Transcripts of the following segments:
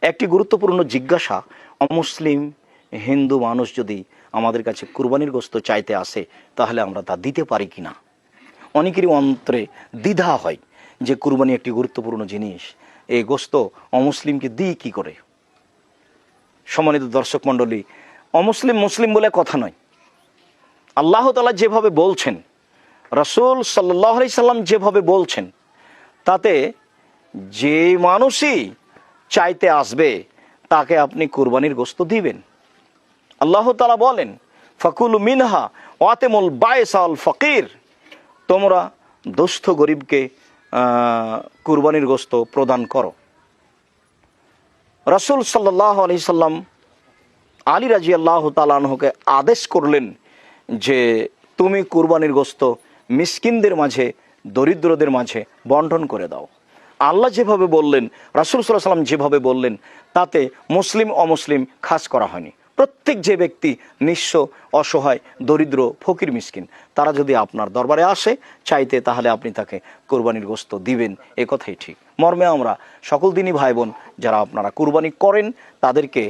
একটি গুরুত্বপূর্ণ জিজ্ঞাসা, অমুসলিম হিন্দু মানুষ যদি আমাদের কাছে কুরবানির গোশত চাইতে আসে তাহলে আমরা তা দিতে পারি কি না। অনেকেরই অন্তরে দ্বিধা হয় যে কুরবানি একটি গুরুত্বপূর্ণ জিনিস, এই গোশত অমুসলিমকে দিই কি করে। সম্মানিত দর্শক মণ্ডলী, অমুসলিম মুসলিম বলে কথা নয়। আল্লাহ তাআলা যেভাবে বলছেন, রাসূল সাল্লাল্লাহু আলাইহি সাল্লাম যেভাবে বলছেন, তাতে যে মানুষই চাইতে আসবে তাকে আপনি কুরবানির গোশত দিবেন। আল্লাহ তাআলা বলেন, ফাকুলু মিনহা ওয়াতিমুল বাইস আল ফকির, তোমরা দুস্থ গরিবকে কুরবানির গোশত প্রদান করো। রাসূল সাল্লাল্লাহু আলাইহি সাল্লাম আলী রাদিয়াল্লাহু তাআলা আনহুকে আদেশ করলেন যে তুমি কুরবানির গোশত মিসকিনদের মাঝে, দরিদ্রদের মাঝে বন্টন করে দাও। আল্লাহ যেভাবে বললেন, রাসূল সাল্লাল্লাহু আলাইহি সাল্লাম যেভাবে বললেন, তাতে মুসলিম অমুসলিম খাস করা হয়নি। প্রত্যেক যে ব্যক্তি নিঃস্ব, অসহায়, দরিদ্র, ফকির, মিসকিন, তারা যদি আপনার দরবারে আসে চাইতে, তাহলে আপনি তাকে কুরবানির গোশত দিবেন, এ কথাই ঠিক। মর্মে আমরা সকল দিনই ভাই বোন যারা আপনারা কুরবানি করেন তাদেরকে,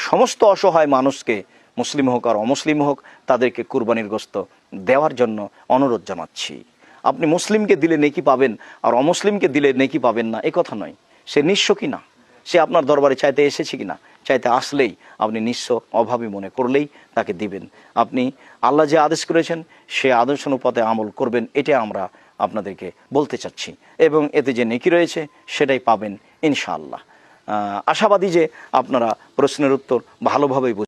সমস্ত অসহায় মানুষকে, মুসলিম হোক আর অমুসলিম হোক, তাদেরকে কুরবানির গোশত দেওয়ার জন্য অনুরোধ জানাচ্ছি। আপনি মুসলিমকে দিলে নেকি পাবেন আর অমুসলিমকে দিলে নেকি পাবেন না, এ কথা নয়। সে নিঃস্ব কি না, সে আপনার দরবারে চাইতে এসেছে কি না, চাইতে আসলেই আপনি নিঃস্ব, অভাবী মনে করলেই তাকে দিবেন। আপনি আল্লাহ যে আদেশ করেছেন সে আদেশ অনুপাতে আমল করবেন, এটা আমরা আপনাদেরকে বলতে চাচ্ছি। এবং এতে যে নেকি রয়েছে সেটাই পাবেন ইনশাআল্লাহ। আশাবাদী যে আপনারা প্রশ্নের উত্তর ভালোভাবেই